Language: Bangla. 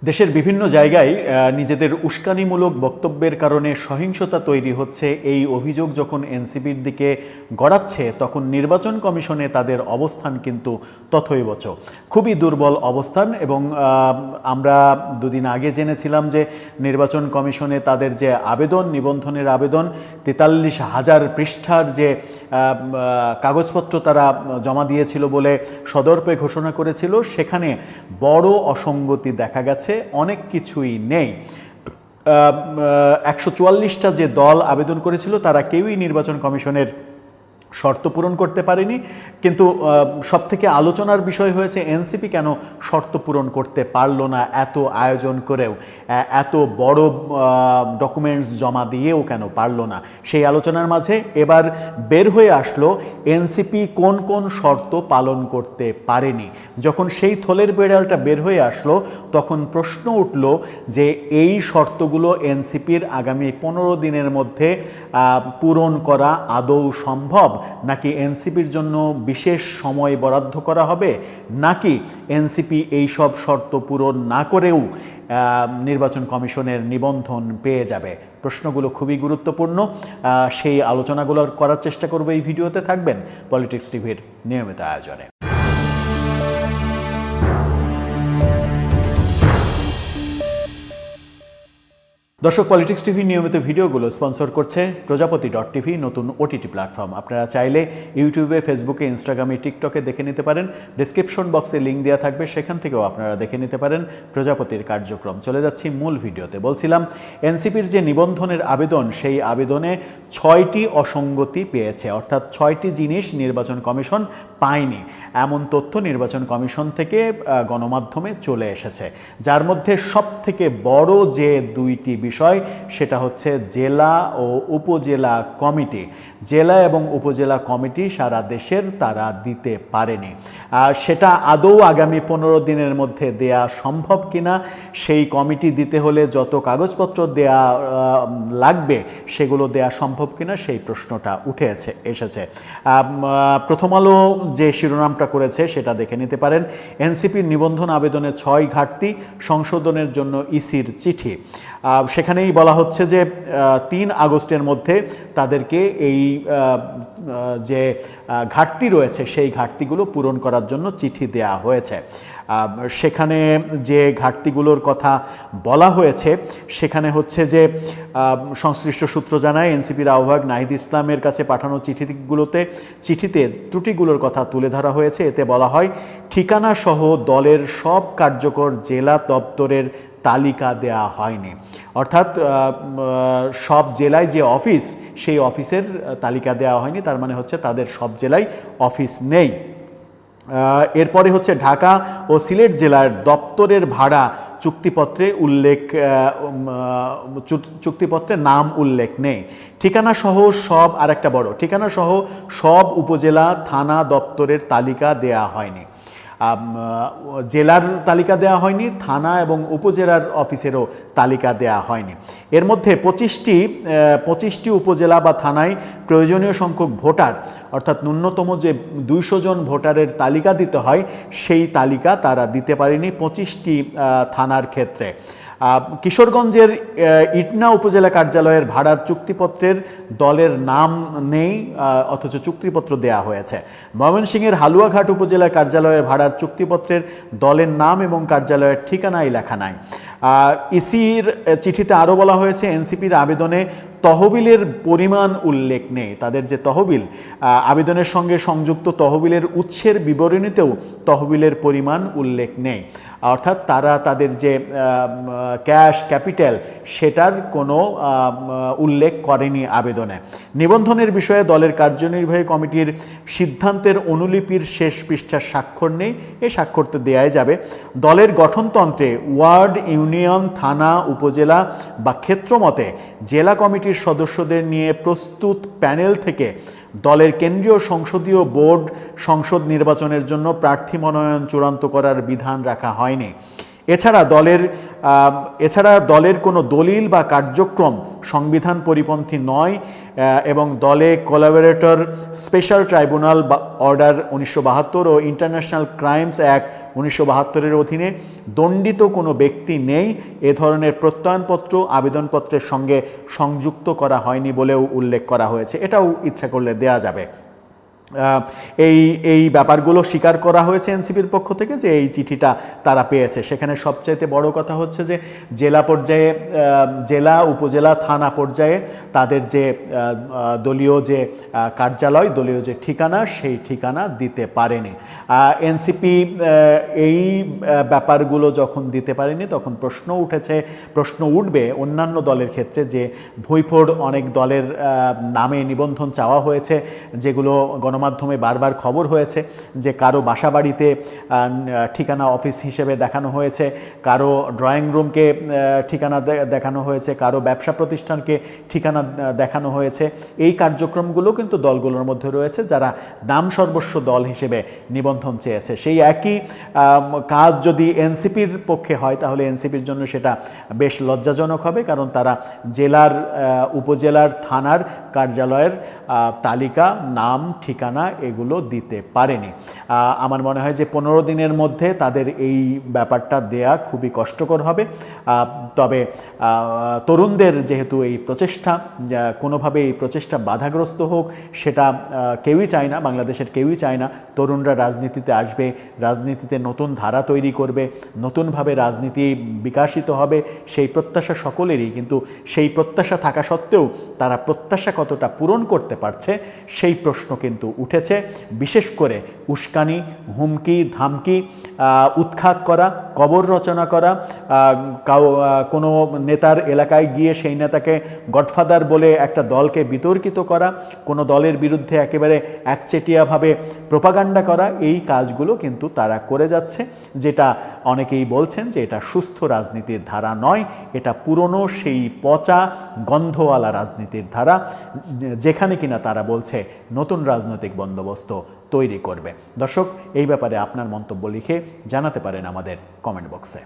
দেশের বিভিন্ন জায়গায় নিজেদের উস্কানিমূলক বক্তব্যের কারণে সহিংসতা তৈরি হচ্ছে এই অভিযোগ যখন এনসিপির দিকে গড়াচ্ছে তখন নির্বাচন কমিশনে তাদের অবস্থান কিন্তু তথৈবচ খুবই দুর্বল অবস্থান। এবং আমরা দুদিন আগে জেনেছিলাম যে নির্বাচন কমিশনে তাদের যে আবেদন, নিবন্ধনের আবেদন 43,000 পৃষ্ঠার যে কাগজপত্র তারা জমা দিয়েছিল বলে সদর্পে ঘোষণা করেছিল, সেখানে বড় অসঙ্গতি দেখা গেছে, অনেক কিছুই নেই। 144টা যে দল আবেদন করেছিল তারা কেউই নির্বাচন কমিশনের শর্ত পূরণ করতে পারেনি। কিন্তু সবথেকে আলোচনার বিষয় হয়েছে এনসিপি কেন শর্ত পূরণ করতে পারলো না, এত আয়োজন করেও, এত বড় ডকুমেন্টস জমা দিয়েও কেন পারলো না। সেই আলোচনার মাঝে এবার বের হয়ে আসলো এনসিপি কোন কোন শর্ত পালন করতে পারেনি। যখন সেই থলের বেড়ালটা বের হয়ে আসলো তখন প্রশ্ন উঠল যে এই শর্তগুলো এনসিপির আগামী 15 দিনের মধ্যে পূরণ করা আদৌ সম্ভব, নাকি এনসিপির জন্য বিশেষ সময় বরাদ্দ করা হবে, নাকি এনসিপি এই সব শর্ত পূরণ না করেও নির্বাচন কমিশনের নিবন্ধন পেয়ে যাবে। প্রশ্নগুলো খুবই গুরুত্বপূর্ণ। সেই আলোচনাগুলো করার চেষ্টা করব এই ভিডিওতে। থাকবেন পলিটিক্স টিভির নিয়মিত আয়োজনে। দর্শক, পলিটিক্স টিভি নিয়মিত ভিডিওগুলো স্পন্সর করছে প্রজাপতি.টিভি, নতুন ওটিটি প্ল্যাটফর্ম। আপনারা চাইলে ইউটিউবে, ফেসবুকে, ইনস্টাগ্রামে, টিকটকে দেখে নিতে পারেন। ডেসক্রিপশন বক্সে লিঙ্ক দেওয়া থাকবে, সেখান থেকেও আপনারা দেখে নিতে পারেন প্রজাপতির কার্যক্রম। চলে যাচ্ছি মূল ভিডিওতে। বলছিলাম এনসিপির যে নিবন্ধনের আবেদন, সেই আবেদনে 6টি অসঙ্গতি পেয়েছে, অর্থাৎ 6টি জিনিস নির্বাচন কমিশন পায়নি, এমন তথ্য নির্বাচন কমিশন থেকে গণমাধ্যমে চলে এসেছে। যার মধ্যে সবথেকে বড় যে 2টি বিষয় সেটা হচ্ছে জেলা ও উপজেলা কমিটি। জেলা এবং উপজেলা কমিটি সারা দেশের তারা দিতে পারেনি। সেটা আদৌ আগামী 15 দিনের মধ্যে দেয়া সম্ভব কিনা, সেই কমিটি দিতে হলে যত কাগজপত্র দেয়া লাগবে সেগুলো দেয়া সম্ভব কিনা, সেই প্রশ্নটা উঠে এসেছে। প্রথম আলো যে শিরোনামটা করেছে সেটা দেখে নিতে পারেন। এনসিপির নিবন্ধন আবেদনে 6 ঘাটতি, সংশোধনের জন্য ইসির চিঠি। সেখানেই বলা হচ্ছে যে 3 আগস্টের মধ্যে তাদেরকে এই যে ঘাটতি রয়েছে সেই ঘাটতিগুলো পূরণ করার জন্য চিঠি দেয়া হয়েছে। সেখানে যে ঘাটতিগুলোর কথা বলা হয়েছে সেখানে হচ্ছে যে সংশ্লিষ্ট সূত্র জানায় এনসিপির আহ্বায়ক নাহিদ ইসলামের কাছে পাঠানো চিঠিতে ত্রুটিগুলোর কথা তুলে ধরা হয়েছে। এতে বলা হয় ঠিকানা সহ দলের সব কার্যকর জেলা দপ্তরের তালিকা দেয়া হয়নি, অর্থাৎ সব জেলায় যে অফিস সেই অফিসের তালিকা দেওয়া হয়নি। তার মানে হচ্ছে তাদের সব জেলায় অফিস নেই। এরপরে হচ্ছে ঢাকা ও সিলেট জেলার দপ্তরের ভাড়া চুক্তিপত্রে নাম উল্লেখ নেই। ঠিকানা সহ সব, আরেকটা বড়, ঠিকানা সহ সব উপজেলা থানা দপ্তরের তালিকা দেয়া হয়নি। জেলার তালিকা দেওয়া হয়নি, থানা এবং উপজেলার অফিসেরও তালিকা দেওয়া হয়নি। এর মধ্যে 25টি উপজেলা বা থানায় প্রয়োজনীয় সংখ্যক ভোটার, অর্থাৎ ন্যূনতম যে 200 জন ভোটারের তালিকা দিতে হয় সেই তালিকা তারা দিতে পারেনি 25টি থানার ক্ষেত্রে। কিশোরগঞ্জের ইটনা উপজেলা কার্যালয়ের ভাড়ার চুক্তিপত্রের দলের নাম নেই, অথচ চুক্তিপত্র দেয়া হয়েছে। ময়মনসিংহের হালুয়াঘাট উপজেলা কার্যালয়ের ভাড়ার চুক্তিপত্রের দলের নাম এবং কার্যালয়ের ঠিকানাই লেখা নাই। ইসির চিঠিতে আরও বলা হয়েছে এনসিপির আবেদনে তহবিলের পরিমাণ উল্লেখ নেই। তাদের যে তহবিল, আবেদনের সঙ্গে সংযুক্ত তহবিলের উৎসের বিবরণীতেও তহবিলের পরিমাণ উল্লেখ নেই, অর্থাৎ তারা তাদের যে ক্যাশ ক্যাপিটাল সেটার কোনো উল্লেখ করেনি আবেদনে। নিবন্ধনের বিষয়ে দলের কার্যনির্বাহী কমিটির সিদ্ধান্তের অনুলিপির শেষ পৃষ্ঠার স্বাক্ষর নেই, এ স্বাক্ষর তো দেয়াই যাবে। দলের গঠনতন্ত্রে ওয়ার্ড, ইউনিয়ন, থানা, উপজেলা বা ক্ষেত্রমতে জেলা কমিটির সদস্যদের নিয়ে প্রস্তুত প্যানেল থেকে দলের কেন্দ্রীয় সংসদীয় বোর্ড সংসদ নির্বাচনের জন্য প্রার্থী মনোনয়ন চূড়ান্ত করার বিধান রাখা হয়নি। এছাড়া দলের কোনো দলিল বা কার্যক্রম সংবিধান পরিপন্থী নয় এবং দলে কোলাবোরেটর স্পেশাল ট্রাইব্যুনাল বা অর্ডার 1972 ও ইন্টারন্যাশনাল ক্রাইমস অ্যাক্ট 1972-এর অধীনে দণ্ডিত কোনো ব্যক্তি নেই, এ ধরনের প্রত্যয়নপত্র আবেদনপত্রের সঙ্গে সংযুক্ত করা হয়নি বলেও উল্লেখ করা হয়েছে। এটাও ইচ্ছা করলে দেয়া যাবে। এই ব্যাপারগুলো স্বীকার করা হয়েছে এনসিপির পক্ষ থেকে যে এই চিঠিটা তারা পেয়েছে। সেখানে সবচাইতে বড় কথা হচ্ছে যে জেলা পর্যায়ে, জেলা, উপজেলা, থানা পর্যায়ে তাদের যে দলীয় যে কার্যালয়, দলীয় যে ঠিকানা, সেই ঠিকানা দিতে পারেনি। এনসিপি এই ব্যাপারগুলো যখন দিতে পারেনি তখন প্রশ্ন উঠবে অন্যান্য দলের ক্ষেত্রে যে ভুইফোড় অনেক দলের নামে নিবন্ধন চাওয়া হয়েছে, যেগুলো গণমাধ্যমে বারবার খবর হয়েছে যে কারো বাসাবাড়িতে ঠিকানা অফিস হিসেবে দেখানো হয়েছে, কারো ড্রয়িং রুমকে ঠিকানা দেখানো হয়েছে, কারো ব্যবসা প্রতিষ্ঠানকে ঠিকানা দেখানো হয়েছে। এই কার্যক্রমগুলো কিন্তু দলগুলোর মধ্যে রয়েছে যারা নাম সর্বস্ব দল হিসেবে নিবন্ধন চেয়েছে। সেই একই কাজ যদি এনসিপির পক্ষে হয় তাহলে এনসিপির জন্য সেটা বেশ লজ্জাজনক হবে, কারণ তারা জেলার, উপজেলার, থানার কার্যালয়ের তালিকা, নাম, ঠিকানা এগুলো দিতে পারেনি। আমার মনে হয় যে 15 দিনের মধ্যে তাদের এই ব্যাপারটা দেয়া খুবই কষ্টকর হবে। তবে তরুণদের যেহেতু এই প্রচেষ্টা, কোনোভাবে এই প্রচেষ্টা বাধাগ্রস্ত হোক সেটা কেউই চায় না, বাংলাদেশের কেউই চায় না। তরুণরা রাজনীতিতে আসবে, রাজনীতিতে নতুন ধারা তৈরি করবে, নতুনভাবে রাজনীতি বিকাশিত হবে, সেই প্রত্যাশা সকলেরই। কিন্তু সেই প্রত্যাশা থাকা সত্ত্বেও তারা প্রত্যাশা কতটা পূরণ করতে পারছে সেই প্রশ্ন কিন্তু উঠেছে। বিশেষ করে উস্কানি, হুমকি, ধামকি, উৎখাত করা, কবর রচনা করা, কোনো নেতার এলাকায় গিয়ে সেই নেতাকে গডফাদার বলে একটা দলকে বিতর্কিত করা, কোনো দলের বিরুদ্ধে একেবারে একচেটিয়াভাবে প্রোপাগান্ডা করা, এই কাজগুলো কিন্তু তারা করে যাচ্ছে, যেটা অনেকেই বলছেন যে এটা সুস্থ রাজনীতির ধারা নয়, এটা পুরনো সেই পচা গন্ধওয়ালা রাজনীতির ধারা, যেখানে কিনা তারা বলছে নতুন রাজনৈতিক বন্দোবস্ত তৈরি করবে। দর্শক, এই ব্যাপারে আপনার মন্তব্য লিখে জানাতে পারেন আমাদের কমেন্ট বক্সে।